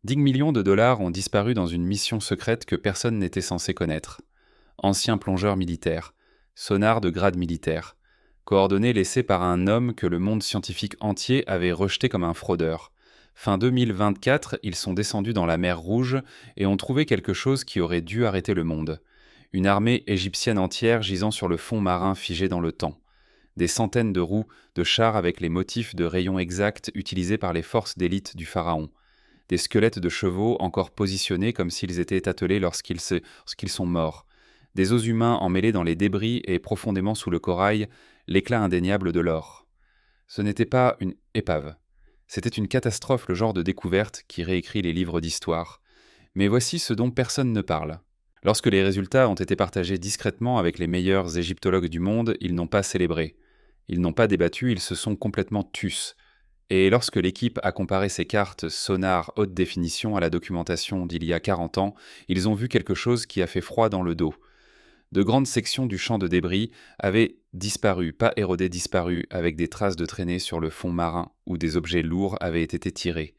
10 millions de dollars ont disparu dans une mission secrète que personne n'était censé connaître. Ancien plongeur militaire, sonar de grade militaire, coordonnées laissées par un homme que le monde scientifique entier avait rejeté comme un fraudeur. Fin 2024, ils sont descendus dans la mer Rouge et ont trouvé quelque chose qui aurait dû arrêter le monde. Une armée égyptienne entière gisant sur le fond marin figé dans le temps. Des centaines de roues, de chars avec les motifs de rayons exacts utilisés par les forces d'élite du pharaon. Des squelettes de chevaux encore positionnés comme s'ils étaient attelés lorsqu'ils sont morts. Des os humains emmêlés dans les débris et profondément sous le corail, l'éclat indéniable de l'or. Ce n'était pas une épave. C'était une catastrophe, le genre de découverte qui réécrit les livres d'histoire. Mais voici ce dont personne ne parle. Lorsque les résultats ont été partagés discrètement avec les meilleurs égyptologues du monde, ils n'ont pas célébré. Ils n'ont pas débattu, ils se sont complètement tus. Et lorsque l'équipe a comparé ces cartes sonar haute définition à la documentation d'il y a 40 ans, ils ont vu quelque chose qui a fait froid dans le dos. De grandes sections du champ de débris avaient disparu, pas érodé, disparu, avec des traces de traînées sur le fond marin où des objets lourds avaient été tirés.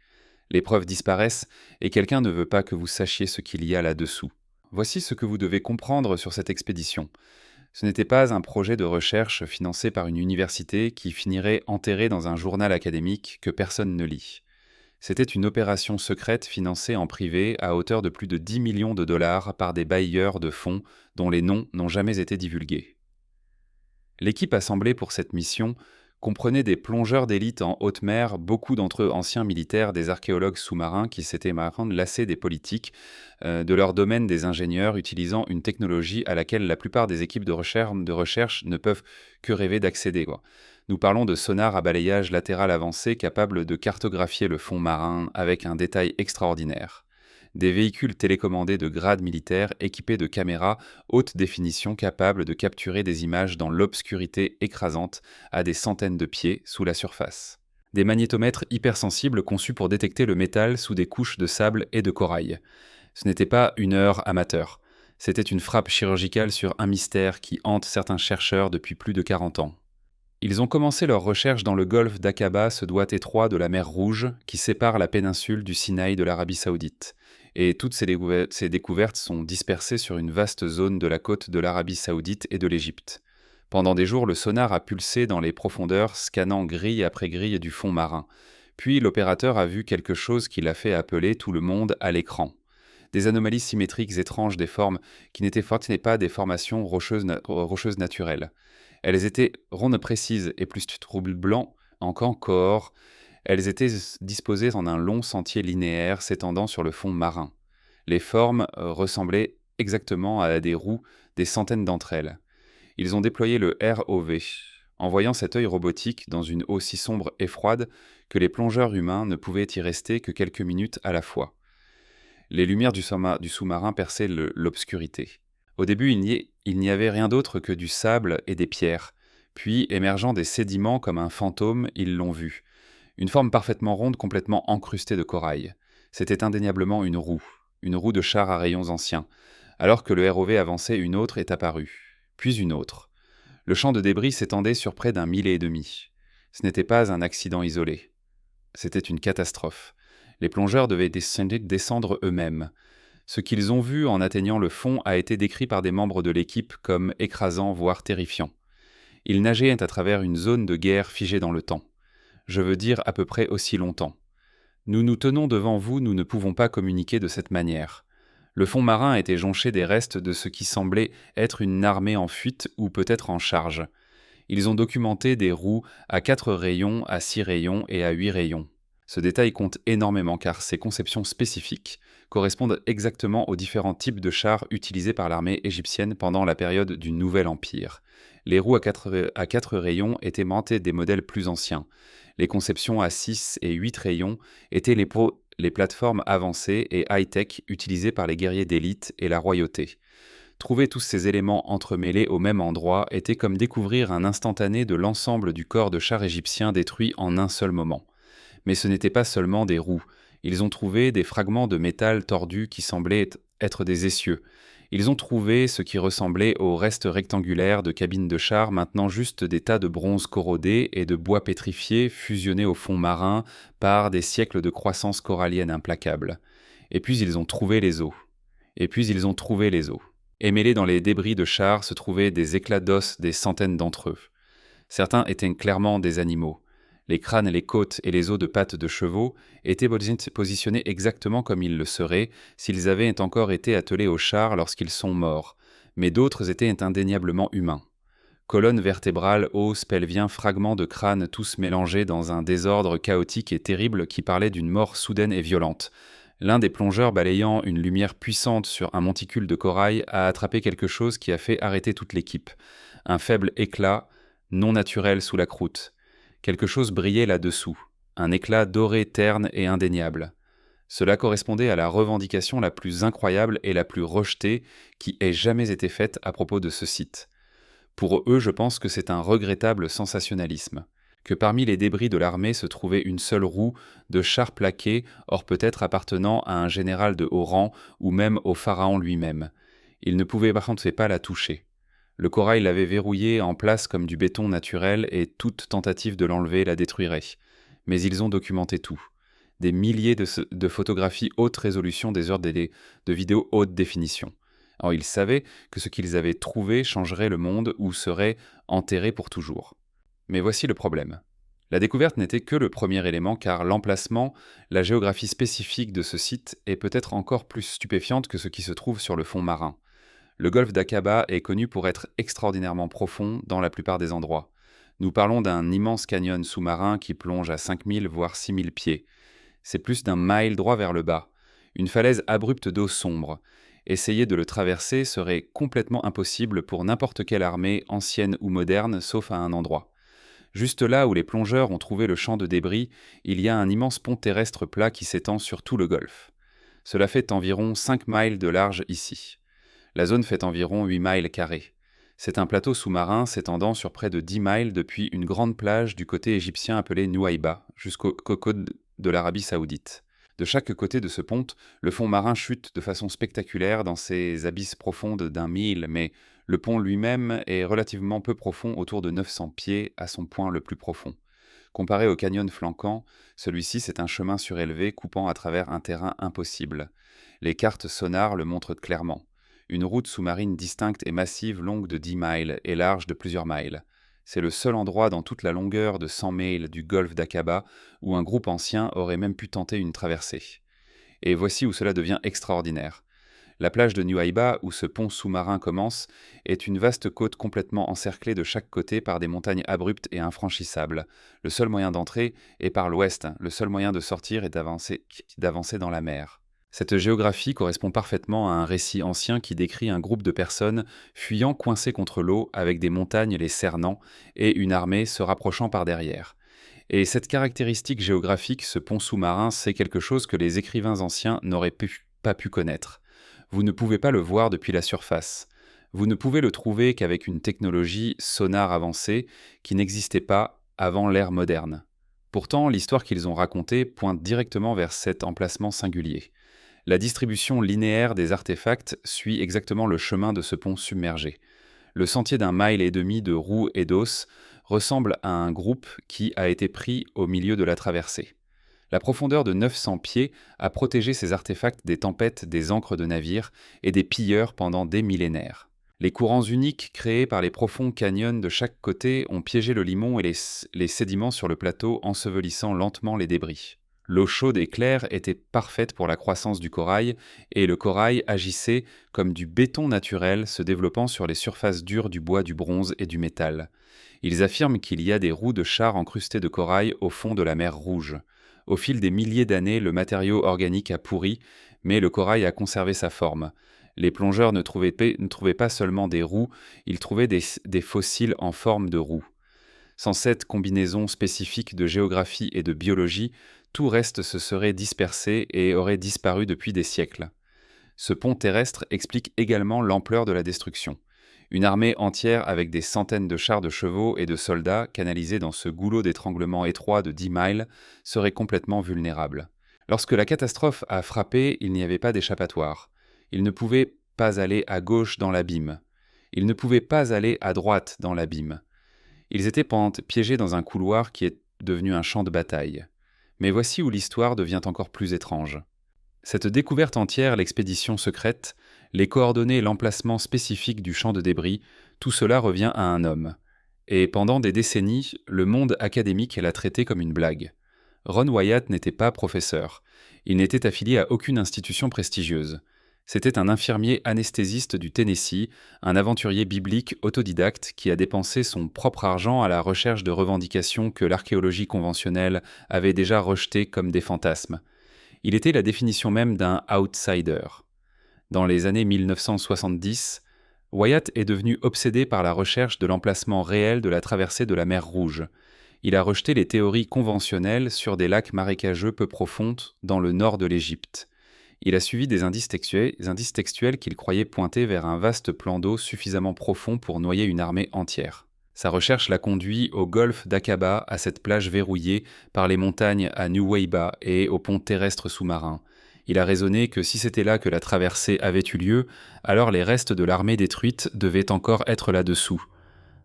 Les preuves disparaissent et quelqu'un ne veut pas que vous sachiez ce qu'il y a là-dessous. Voici ce que vous devez comprendre sur cette expédition. Ce n'était pas un projet de recherche financé par une université qui finirait enterré dans un journal académique que personne ne lit. C'était une opération secrète financée en privé à hauteur de plus de 10 millions de dollars par des bailleurs de fonds dont les noms n'ont jamais été divulgués. L'équipe assemblée pour cette mission comprenait des plongeurs d'élite en haute mer, beaucoup d'entre eux anciens militaires, des archéologues sous-marins qui s'étaient maintenant lassés des politiques, de leur domaine des ingénieurs, utilisant une technologie à laquelle la plupart des équipes de recherche ne peuvent que rêver d'accéder, quoi. Nous parlons de sonars à balayage latéral avancé capables de cartographier le fond marin avec un détail extraordinaire. Des véhicules télécommandés de grade militaire équipés de caméras haute définition capables de capturer des images dans l'obscurité écrasante à des centaines de pieds sous la surface. Des magnétomètres hypersensibles conçus pour détecter le métal sous des couches de sable et de corail. Ce n'était pas une heure amateur. C'était une frappe chirurgicale sur un mystère qui hante certains chercheurs depuis plus de 40 ans. Ils ont commencé leurs recherches dans le golfe d'Aqaba, ce doigt étroit de la mer Rouge qui sépare la péninsule du Sinaï de l'Arabie Saoudite. Et toutes ces découvertes sont dispersées sur une vaste zone de la côte de l'Arabie Saoudite et de l'Égypte. Pendant des jours, le sonar a pulsé dans les profondeurs, scannant grille après grille du fond marin. Puis l'opérateur a vu quelque chose qui l'a fait appeler tout le monde à l'écran. Des anomalies symétriques étranges des formes qui n'étaient pas des formations rocheuses naturelles. Elles étaient rondes précises et plus troublantes encore. Elles étaient disposées en un long sentier linéaire s'étendant sur le fond marin. Les formes ressemblaient exactement à des roues, des centaines d'entre elles. Ils ont déployé le ROV, en voyant cet œil robotique dans une eau si sombre et froide que les plongeurs humains ne pouvaient y rester que quelques minutes à la fois. Les lumières du sous-marin perçaient l'obscurité. Au début, il n'y avait rien d'autre que du sable et des pierres. Puis, émergeant des sédiments comme un fantôme, ils l'ont vu. Une forme parfaitement ronde, complètement encrustée de corail. C'était indéniablement une roue de char à rayons anciens. Alors que le ROV avançait, une autre est apparue. Puis une autre. Le champ de débris s'étendait sur près d'1,5 mille. Ce n'était pas un accident isolé. C'était une catastrophe. Les plongeurs devaient descendre eux-mêmes. Ce qu'ils ont vu en atteignant le fond a été décrit par des membres de l'équipe comme écrasant, voire terrifiant. Ils nageaient à travers une zone de guerre figée dans le temps. Je veux dire à peu près aussi longtemps. Nous nous tenons devant vous, nous ne pouvons pas communiquer de cette manière. Le fond marin était jonché des restes de ce qui semblait être une armée en fuite ou peut-être en charge. Ils ont documenté des roues à 4 rayons, à 6 rayons et à 8 rayons. Ce détail compte énormément car ces conceptions spécifiques correspondent exactement aux différents types de chars utilisés par l'armée égyptienne pendant la période du Nouvel Empire. Les roues à 4 rayons étaient montées des modèles plus anciens. Les conceptions à 6 et 8 rayons étaient les plateformes avancées et high-tech utilisées par les guerriers d'élite et la royauté. Trouver tous ces éléments entremêlés au même endroit était comme découvrir un instantané de l'ensemble du corps de chars égyptien détruit en un seul moment. Mais ce n'était pas seulement des roues. Ils ont trouvé des fragments de métal tordus qui semblaient être des essieux. Ils ont trouvé ce qui ressemblait aux restes rectangulaires de cabines de chars, maintenant juste des tas de bronze corrodés et de bois pétrifiés fusionnés au fond marin par des siècles de croissance corallienne implacable. Et puis ils ont trouvé les os. Et puis ils ont trouvé les os. Et mêlés dans les débris de chars se trouvaient des éclats d'os, des centaines d'entre eux. Certains étaient clairement des animaux. Les crânes, les côtes et les os de pattes de chevaux étaient positionnés exactement comme ils le seraient s'ils avaient encore été attelés aux chars lorsqu'ils sont morts, mais d'autres étaient indéniablement humains. Colonnes vertébrales, os, pelviens, fragments de crâne tous mélangés dans un désordre chaotique et terrible qui parlait d'une mort soudaine et violente. L'un des plongeurs balayant une lumière puissante sur un monticule de corail a attrapé quelque chose qui a fait arrêter toute l'équipe. Un faible éclat, non naturel sous la croûte. Quelque chose brillait là-dessous, un éclat doré terne et indéniable. Cela correspondait à la revendication la plus incroyable et la plus rejetée qui ait jamais été faite à propos de ce site. Pour eux, je pense que c'est un regrettable sensationnalisme, que parmi les débris de l'armée se trouvait une seule roue de char plaqué, or peut-être appartenant à un général de haut rang ou même au pharaon lui-même. Ils ne pouvaient par contre pas la toucher. Le corail l'avait verrouillé en place comme du béton naturel et toute tentative de l'enlever la détruirait. Mais ils ont documenté tout. Des milliers de photographies haute résolution, des heures de vidéos haute définition. Or ils savaient que ce qu'ils avaient trouvé changerait le monde ou serait enterré pour toujours. Mais voici le problème. La découverte n'était que le premier élément car l'emplacement, la géographie spécifique de ce site est peut-être encore plus stupéfiante que ce qui se trouve sur le fond marin. Le golfe d'Aqaba est connu pour être extraordinairement profond dans la plupart des endroits. Nous parlons d'un immense canyon sous-marin qui plonge à 5000 voire 6000 pieds. C'est plus d'un mile droit vers le bas. Une falaise abrupte d'eau sombre. Essayer de le traverser serait complètement impossible pour n'importe quelle armée, ancienne ou moderne, sauf à un endroit. Juste là où les plongeurs ont trouvé le champ de débris, il y a un immense pont terrestre plat qui s'étend sur tout le golfe. Cela fait environ 5 miles de large ici. La zone fait environ 8 miles carrés. C'est un plateau sous-marin s'étendant sur près de 10 miles depuis une grande plage du côté égyptien appelée Nuaïba, jusqu'aux côtes de l'Arabie Saoudite. De chaque côté de ce pont, le fond marin chute de façon spectaculaire dans ces abysses profondes d'1 mille, mais le pont lui-même est relativement peu profond, autour de 900 pieds à son point le plus profond. Comparé au canyon flanquant, celui-ci c'est un chemin surélevé coupant à travers un terrain impossible. Les cartes sonars le montrent clairement. Une route sous-marine distincte et massive longue de 10 miles et large de plusieurs miles. C'est le seul endroit dans toute la longueur de 100 miles du golfe d'Aqaba où un groupe ancien aurait même pu tenter une traversée. Et voici où cela devient extraordinaire. La plage de Nuaïba, où ce pont sous-marin commence, est une vaste côte complètement encerclée de chaque côté par des montagnes abruptes et infranchissables. Le seul moyen d'entrer est par l'ouest, le seul moyen de sortir est d'avancer dans la mer. Cette géographie correspond parfaitement à un récit ancien qui décrit un groupe de personnes fuyant coincées contre l'eau avec des montagnes les cernant et une armée se rapprochant par derrière. Et cette caractéristique géographique, ce pont sous-marin, c'est quelque chose que les écrivains anciens n'auraient pas pu connaître. Vous ne pouvez pas le voir depuis la surface. Vous ne pouvez le trouver qu'avec une technologie sonar avancée qui n'existait pas avant l'ère moderne. Pourtant, l'histoire qu'ils ont racontée pointe directement vers cet emplacement singulier. La distribution linéaire des artefacts suit exactement le chemin de ce pont submergé. Le sentier d'1,5 mile de roues et d'os ressemble à un groupe qui a été pris au milieu de la traversée. La profondeur de 900 pieds a protégé ces artefacts des tempêtes des ancres de navires et des pilleurs pendant des millénaires. Les courants uniques créés par les profonds canyons de chaque côté ont piégé le limon et les sédiments sur le plateau, ensevelissant lentement les débris. L'eau chaude et claire était parfaite pour la croissance du corail, et le corail agissait comme du béton naturel se développant sur les surfaces dures du bois, du bronze et du métal. Ils affirment qu'il y a des roues de char incrustées de corail au fond de la mer Rouge. Au fil des milliers d'années, le matériau organique a pourri, mais le corail a conservé sa forme. Les plongeurs ne trouvaient pas seulement des roues, ils trouvaient des fossiles en forme de roues. Sans cette combinaison spécifique de géographie et de biologie, tout reste se serait dispersé et aurait disparu depuis des siècles. Ce pont terrestre explique également l'ampleur de la destruction. Une armée entière avec des centaines de chars de chevaux et de soldats canalisés dans ce goulot d'étranglement étroit de 10 miles serait complètement vulnérable. Lorsque la catastrophe a frappé, il n'y avait pas d'échappatoire. Ils ne pouvaient pas aller à gauche dans l'abîme. Ils ne pouvaient pas aller à droite dans l'abîme. Ils étaient piégés dans un couloir qui est devenu un champ de bataille. Mais voici où l'histoire devient encore plus étrange. Cette découverte entière, l'expédition secrète, les coordonnées et l'emplacement spécifique du champ de débris, tout cela revient à un homme. Et pendant des décennies, le monde académique l'a traité comme une blague. Ron Wyatt n'était pas professeur. Il n'était affilié à aucune institution prestigieuse. C'était un infirmier anesthésiste du Tennessee, un aventurier biblique autodidacte qui a dépensé son propre argent à la recherche de revendications que l'archéologie conventionnelle avait déjà rejetées comme des fantasmes. Il était la définition même d'un outsider. Dans les années 1970, Wyatt est devenu obsédé par la recherche de l'emplacement réel de la traversée de la mer Rouge. Il a rejeté les théories conventionnelles sur des lacs marécageux peu profonds dans le nord de l'Égypte. Il a suivi des indices textuels qu'il croyait pointer vers un vaste plan d'eau suffisamment profond pour noyer une armée entière. Sa recherche l'a conduit au golfe d'Aqaba, à cette plage verrouillée par les montagnes à Nuweiba et au pont terrestre sous-marin. Il a raisonné que si c'était là que la traversée avait eu lieu, alors les restes de l'armée détruite devaient encore être là-dessous.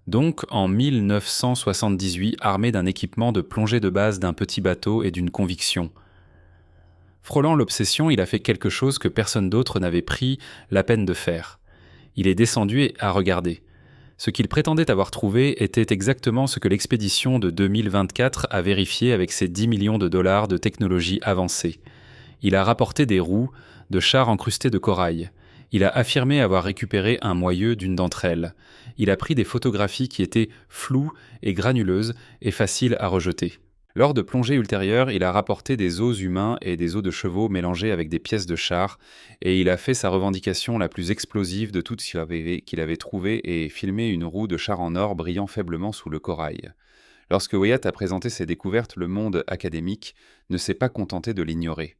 Donc, en 1978, armé d'un équipement de plongée de base d'un petit bateau et d'une conviction. Frôlant l'obsession, il a fait quelque chose que personne d'autre n'avait pris la peine de faire. Il est descendu et a regardé. Ce qu'il prétendait avoir trouvé était exactement ce que l'expédition de 2024 a vérifié avec ses 10 millions de dollars de technologie avancée. Il a rapporté des roues, de chars encrustés de corail. Il a affirmé avoir récupéré un moyeu d'une d'entre elles. Il a pris des photographies qui étaient floues et granuleuses et faciles à rejeter. Lors de plongées ultérieures, il a rapporté des os humains et des os de chevaux mélangés avec des pièces de char, et il a fait sa revendication la plus explosive de toutes qu'il avait trouvé et filmé une roue de char en or brillant faiblement sous le corail. Lorsque Wyatt a présenté ses découvertes, le monde académique ne s'est pas contenté de l'ignorer.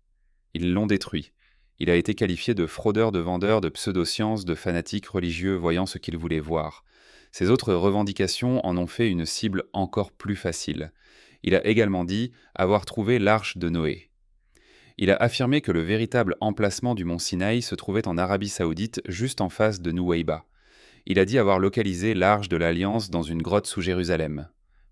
Ils l'ont détruit. Il a été qualifié de fraudeur, de vendeur, de pseudosciences, de fanatique religieux voyant ce qu'il voulait voir. Ses autres revendications en ont fait une cible encore plus facile. Il a également dit avoir trouvé l'arche de Noé. Il a affirmé que le véritable emplacement du mont Sinaï se trouvait en Arabie Saoudite, juste en face de Nuweiba. Il a dit avoir localisé l'arche de l'Alliance dans une grotte sous Jérusalem.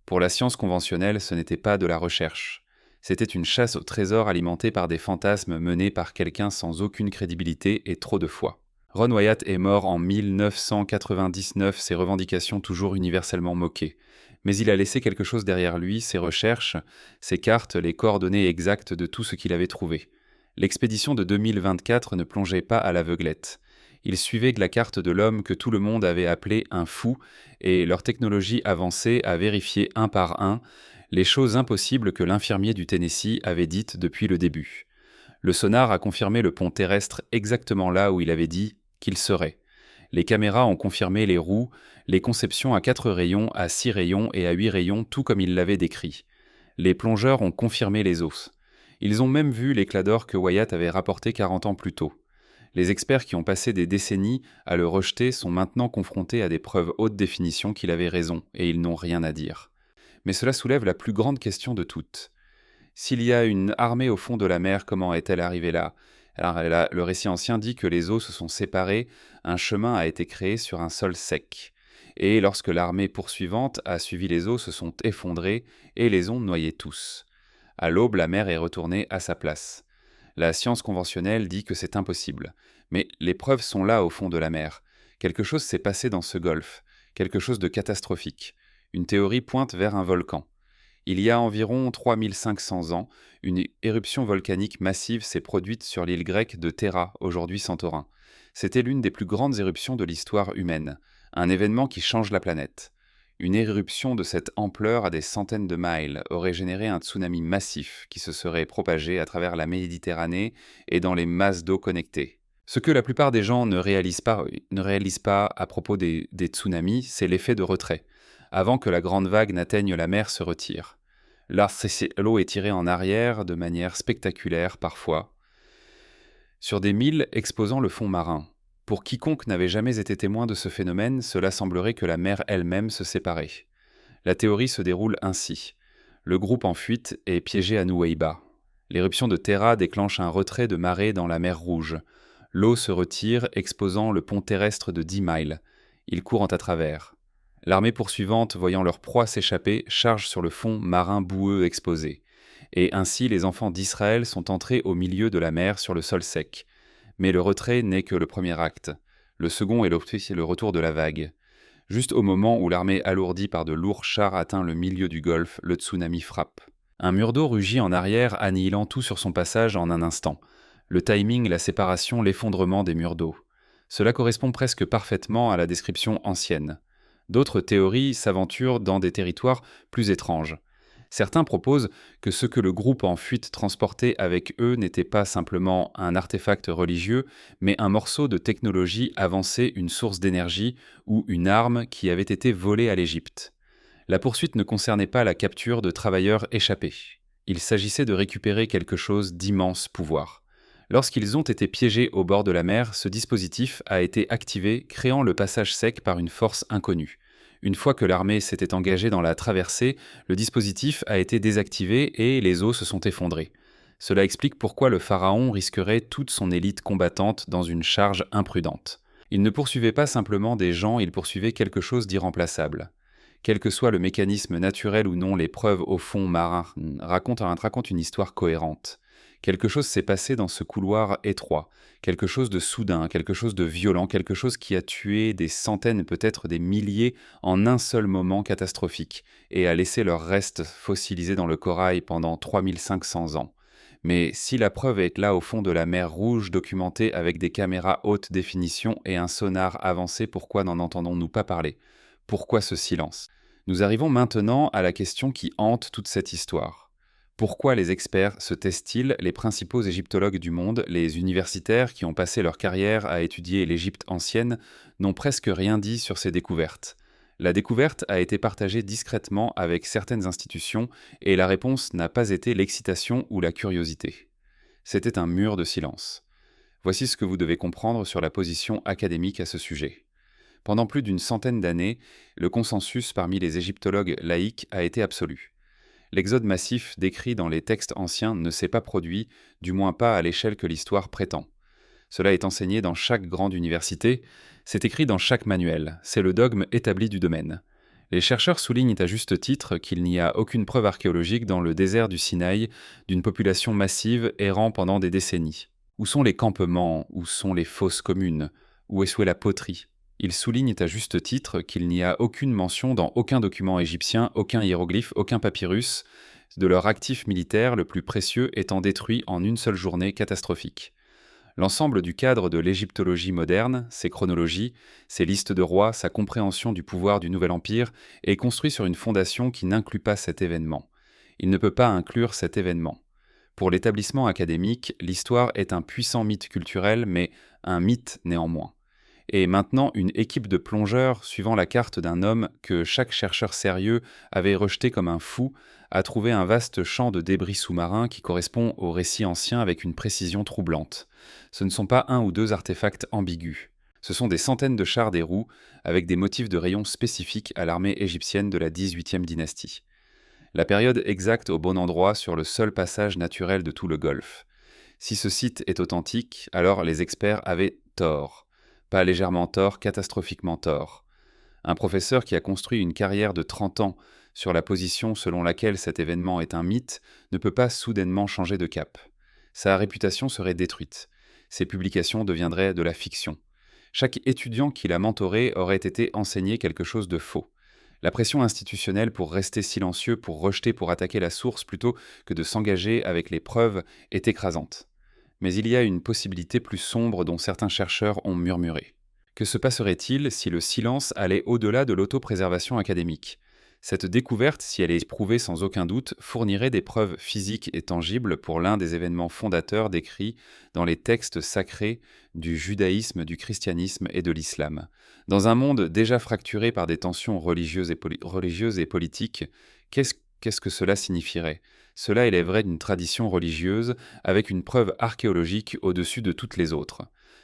Pour la science conventionnelle, ce n'était pas de la recherche. C'était une chasse au trésor alimentée par des fantasmes menés par quelqu'un sans aucune crédibilité et trop de foi. Ron Wyatt est mort en 1999, ses revendications toujours universellement moquées. Mais il a laissé quelque chose derrière lui, ses recherches, ses cartes, les coordonnées exactes de tout ce qu'il avait trouvé. L'expédition de 2024 ne plongeait pas à l'aveuglette. Ils suivaient la carte de l'homme que tout le monde avait appelé un fou, et leur technologie avancée a vérifié un par un les choses impossibles que l'infirmier du Tennessee avait dites depuis le début. Le sonar a confirmé le pont terrestre exactement là où il avait dit qu'il serait. Les caméras ont confirmé les roues, les conceptions à 4 rayons, à 6 rayons et à 8 rayons, tout comme il l'avait décrit. Les plongeurs ont confirmé les os. Ils ont même vu l'éclat d'or que Wyatt avait rapporté 40 ans plus tôt. Les experts qui ont passé des décennies à le rejeter sont maintenant confrontés à des preuves haute définition qu'il avait raison, et ils n'ont rien à dire. Mais cela soulève la plus grande question de toutes. S'il y a une armée au fond de la mer, comment est-elle arrivée là ? Alors là, le récit ancien dit que les eaux se sont séparées, un chemin a été créé sur un sol sec. Et lorsque l'armée poursuivante a suivi les eaux, se sont effondrées et les ont noyés tous. À l'aube, la mer est retournée à sa place. La science conventionnelle dit que c'est impossible. Mais les preuves sont là au fond de la mer. Quelque chose s'est passé dans ce golfe, quelque chose de catastrophique. Une théorie pointe vers un volcan. Il y a environ 3500 ans, une éruption volcanique massive s'est produite sur l'île grecque de Terra, aujourd'hui Santorin. C'était l'une des plus grandes éruptions de l'histoire humaine, un événement qui change la planète. Une éruption de cette ampleur à des centaines de miles aurait généré un tsunami massif qui se serait propagé à travers la Méditerranée et dans les masses d'eau connectées. Ce que la plupart des gens ne réalisent pas à propos des tsunamis, c'est l'effet de retrait. Avant que la grande vague n'atteigne la mer se retire. L'eau est tirée en arrière de manière spectaculaire parfois, sur des milles exposant le fond marin. Pour quiconque n'avait jamais été témoin de ce phénomène, cela semblerait que la mer elle-même se séparait. La théorie se déroule ainsi. Le groupe en fuite est piégé à Nuweiba. L'éruption de Terra déclenche un retrait de marée dans la mer Rouge. L'eau se retire, exposant le pont terrestre de 10 miles. Ils courent à travers. L'armée poursuivante, voyant leur proie s'échapper, charge sur le fond marin boueux exposé. Et ainsi les enfants d'Israël sont entrés au milieu de la mer sur le sol sec. Mais le retrait n'est que le premier acte. Le second est le retour de la vague. Juste au moment où l'armée alourdie par de lourds chars atteint le milieu du golfe, le tsunami frappe. Un mur d'eau rugit en arrière, annihilant tout sur son passage en un instant. Le timing, la séparation, l'effondrement des murs d'eau. Cela correspond presque parfaitement à la description ancienne. D'autres théories s'aventurent dans des territoires plus étranges. Certains proposent que ce que le groupe en fuite transportait avec eux n'était pas simplement un artefact religieux, mais un morceau de technologie avancée, une source d'énergie ou une arme qui avait été volée à l'Égypte. La poursuite ne concernait pas la capture de travailleurs échappés. Il s'agissait de récupérer quelque chose d'immense pouvoir. Lorsqu'ils ont été piégés au bord de la mer, ce dispositif a été activé, créant le passage sec par une force inconnue. Une fois que l'armée s'était engagée dans la traversée, le dispositif a été désactivé et les eaux se sont effondrées. Cela explique pourquoi le pharaon risquerait toute son élite combattante dans une charge imprudente. Il ne poursuivait pas simplement des gens, il poursuivait quelque chose d'irremplaçable. Quel que soit le mécanisme naturel ou non, les preuves au fond marin racontent une histoire cohérente. Quelque chose s'est passé dans ce couloir étroit, quelque chose de soudain, quelque chose de violent, quelque chose qui a tué des centaines, peut-être des milliers, en un seul moment catastrophique, et a laissé leurs restes fossilisés dans le corail pendant 3500 ans. Mais si la preuve est là au fond de la mer Rouge, documentée avec des caméras haute définition et un sonar avancé, pourquoi n'en entendons-nous pas parler ? Pourquoi ce silence ? Nous arrivons maintenant à la question qui hante toute cette histoire. Pourquoi les experts se taisent-ils, les principaux égyptologues du monde, les universitaires qui ont passé leur carrière à étudier l'Égypte ancienne, n'ont presque rien dit sur ces découvertes ? La découverte a été partagée discrètement avec certaines institutions et la réponse n'a pas été l'excitation ou la curiosité. C'était un mur de silence. Voici ce que vous devez comprendre sur la position académique à ce sujet. Pendant plus d'une centaine d'années, le consensus parmi les égyptologues laïcs a été absolu. L'exode massif décrit dans les textes anciens ne s'est pas produit, du moins pas à l'échelle que l'histoire prétend. Cela est enseigné dans chaque grande université, c'est écrit dans chaque manuel, c'est le dogme établi du domaine. Les chercheurs soulignent à juste titre qu'il n'y a aucune preuve archéologique dans le désert du Sinaï d'une population massive errant pendant des décennies. Où sont les campements? Où sont les fosses communes? Où est la poterie? Ils soulignent à juste titre qu'il n'y a aucune mention dans aucun document égyptien, aucun hiéroglyphe, aucun papyrus, de leur actif militaire le plus précieux étant détruit en une seule journée catastrophique. L'ensemble du cadre de l'égyptologie moderne, ses chronologies, ses listes de rois, sa compréhension du pouvoir du Nouvel Empire, est construit sur une fondation qui n'inclut pas cet événement. Il ne peut pas inclure cet événement. Pour l'établissement académique, l'histoire est un puissant mythe culturel, mais un mythe néanmoins. Et maintenant, une équipe de plongeurs, suivant la carte d'un homme que chaque chercheur sérieux avait rejeté comme un fou, a trouvé un vaste champ de débris sous-marins qui correspond au récit ancien avec une précision troublante. Ce ne sont pas un ou deux artefacts ambigus. Ce sont des centaines de chars des roues avec des motifs de rayons spécifiques à l'armée égyptienne de la 18e dynastie. La période exacte au bon endroit sur le seul passage naturel de tout le golfe. Si ce site est authentique, alors les experts avaient tort. Pas légèrement tort, catastrophiquement tort. Un professeur qui a construit une carrière de 30 ans sur la position selon laquelle cet événement est un mythe ne peut pas soudainement changer de cap. Sa réputation serait détruite. Ses publications deviendraient de la fiction. Chaque étudiant qui l'a mentoré aurait été enseigné quelque chose de faux. La pression institutionnelle pour rester silencieux, pour rejeter, pour attaquer la source plutôt que de s'engager avec les preuves est écrasante. Mais il y a une possibilité plus sombre dont certains chercheurs ont murmuré. Que se passerait-il si le silence allait au-delà de l'autopréservation académique ? Cette découverte, si elle est prouvée sans aucun doute, fournirait des preuves physiques et tangibles pour l'un des événements fondateurs décrits dans les textes sacrés du judaïsme, du christianisme et de l'islam. Dans un monde déjà fracturé par des tensions religieuses et politiques, qu'est-ce que cela signifierait ? Cela élèverait d'une tradition religieuse avec une preuve archéologique au-dessus de toutes les autres.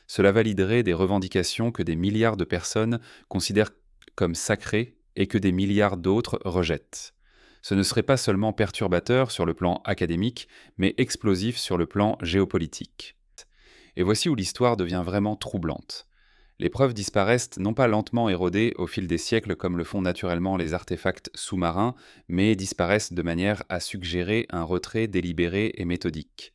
Cela validerait des revendications que des milliards de personnes considèrent comme sacrées et que des milliards d'autres rejettent. Ce ne serait pas seulement perturbateur sur le plan académique, mais explosif sur le plan géopolitique. Et voici où l'histoire devient vraiment troublante. Les preuves disparaissent non pas lentement érodées au fil des siècles comme le font naturellement les artefacts sous-marins, mais disparaissent de manière à suggérer un retrait délibéré et méthodique.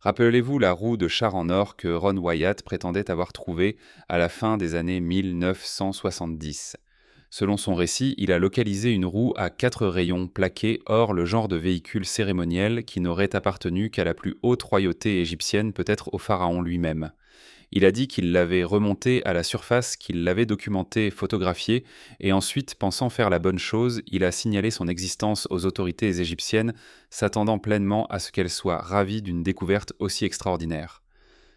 Rappelez-vous la roue de char en or que Ron Wyatt prétendait avoir trouvée à la fin des années 1970. Selon son récit, il a localisé une roue à 4 rayons plaqués, hors le genre de véhicule cérémoniel qui n'aurait appartenu qu'à la plus haute royauté égyptienne, peut-être au pharaon lui-même. Il a dit qu'il l'avait remontée à la surface, qu'il l'avait documentée, photographiée, et ensuite, pensant faire la bonne chose, il a signalé son existence aux autorités égyptiennes, s'attendant pleinement à ce qu'elles soient ravies d'une découverte aussi extraordinaire.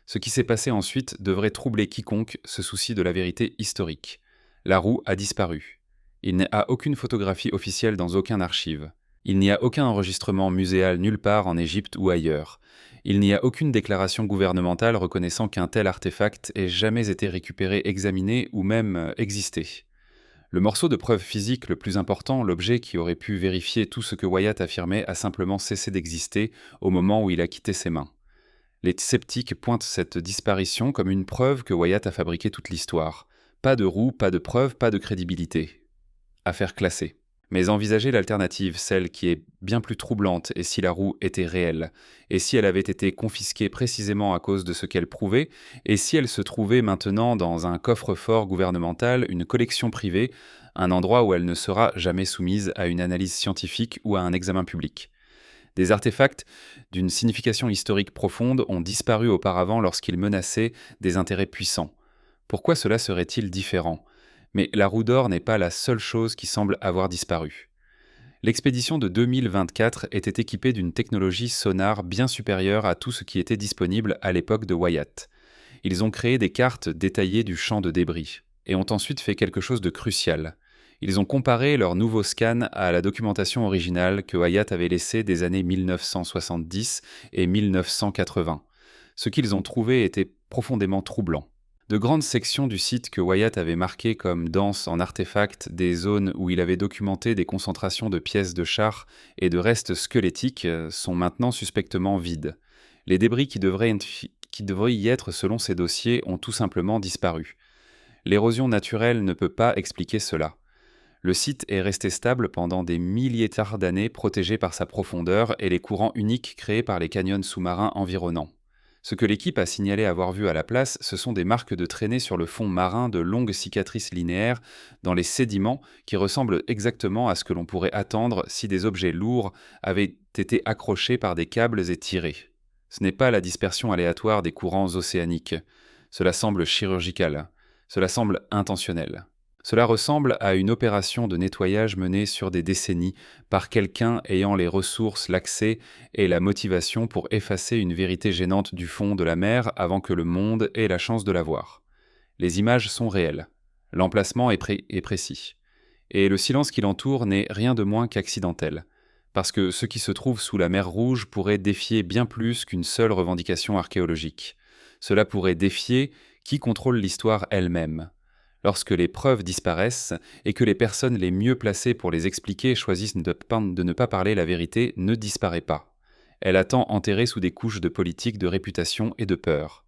Ce qui s'est passé ensuite devrait troubler quiconque se soucie de la vérité historique. La roue a disparu. Il n'y a aucune photographie officielle dans aucune archive. Il n'y a aucun enregistrement muséal nulle part en Égypte ou ailleurs. Il n'y a aucune déclaration gouvernementale reconnaissant qu'un tel artefact ait jamais été récupéré, examiné ou même existé. Le morceau de preuve physique le plus important, l'objet qui aurait pu vérifier tout ce que Wyatt affirmait, a simplement cessé d'exister au moment où il a quitté ses mains. Les sceptiques pointent cette disparition comme une preuve que Wyatt a fabriqué toute l'histoire. Pas de roue, pas de preuve, pas de crédibilité. Affaire classée. Mais envisagez l'alternative, celle qui est bien plus troublante, et si la roue était réelle, et si elle avait été confisquée précisément à cause de ce qu'elle prouvait, et si elle se trouvait maintenant dans un coffre-fort gouvernemental, une collection privée, un endroit où elle ne sera jamais soumise à une analyse scientifique ou à un examen public. Des artefacts d'une signification historique profonde ont disparu auparavant lorsqu'ils menaçaient des intérêts puissants. Pourquoi cela serait-il différent ? Mais la roue d'or n'est pas la seule chose qui semble avoir disparu. L'expédition de 2024 était équipée d'une technologie sonar bien supérieure à tout ce qui était disponible à l'époque de Wyatt. Ils ont créé des cartes détaillées du champ de débris, et ont ensuite fait quelque chose de crucial. Ils ont comparé leur nouveau scan à la documentation originale que Wyatt avait laissée des années 1970 et 1980. Ce qu'ils ont trouvé était profondément troublant. De grandes sections du site que Wyatt avait marquées comme denses en artefacts, des zones où il avait documenté des concentrations de pièces de char et de restes squelettiques, sont maintenant suspectement vides. Les débris qui devraient y être selon ces dossiers ont tout simplement disparu. L'érosion naturelle ne peut pas expliquer cela. Le site est resté stable pendant des milliers d'années, protégé par sa profondeur et les courants uniques créés par les canyons sous-marins environnants. Ce que l'équipe a signalé avoir vu à la place, ce sont des marques de traînées sur le fond marin de longues cicatrices linéaires dans les sédiments qui ressemblent exactement à ce que l'on pourrait attendre si des objets lourds avaient été accrochés par des câbles et tirés. Ce n'est pas la dispersion aléatoire des courants océaniques. Cela semble chirurgical. Cela semble intentionnel. Cela ressemble à une opération de nettoyage menée sur des décennies par quelqu'un ayant les ressources, l'accès et la motivation pour effacer une vérité gênante du fond de la mer avant que le monde ait la chance de la voir. Les images sont réelles. L'emplacement est précis. Et le silence qui l'entoure n'est rien de moins qu'accidentel. Parce que ce qui se trouve sous la mer Rouge pourrait défier bien plus qu'une seule revendication archéologique. Cela pourrait défier qui contrôle l'histoire elle-même. Lorsque les preuves disparaissent et que les personnes les mieux placées pour les expliquer choisissent de ne pas parler, la vérité ne disparaît pas. Elle attend enterrée sous des couches de politique, de réputation et de peur.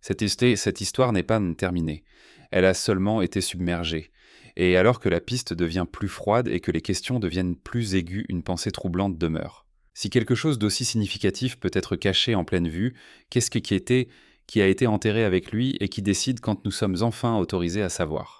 Cette histoire n'est pas terminée. Elle a seulement été submergée. Et alors que la piste devient plus froide et que les questions deviennent plus aiguës, une pensée troublante demeure. Si quelque chose d'aussi significatif peut être caché en pleine vue, qu'est-ce qui a été enterré avec lui et qui décide quand nous sommes enfin autorisés à savoir ?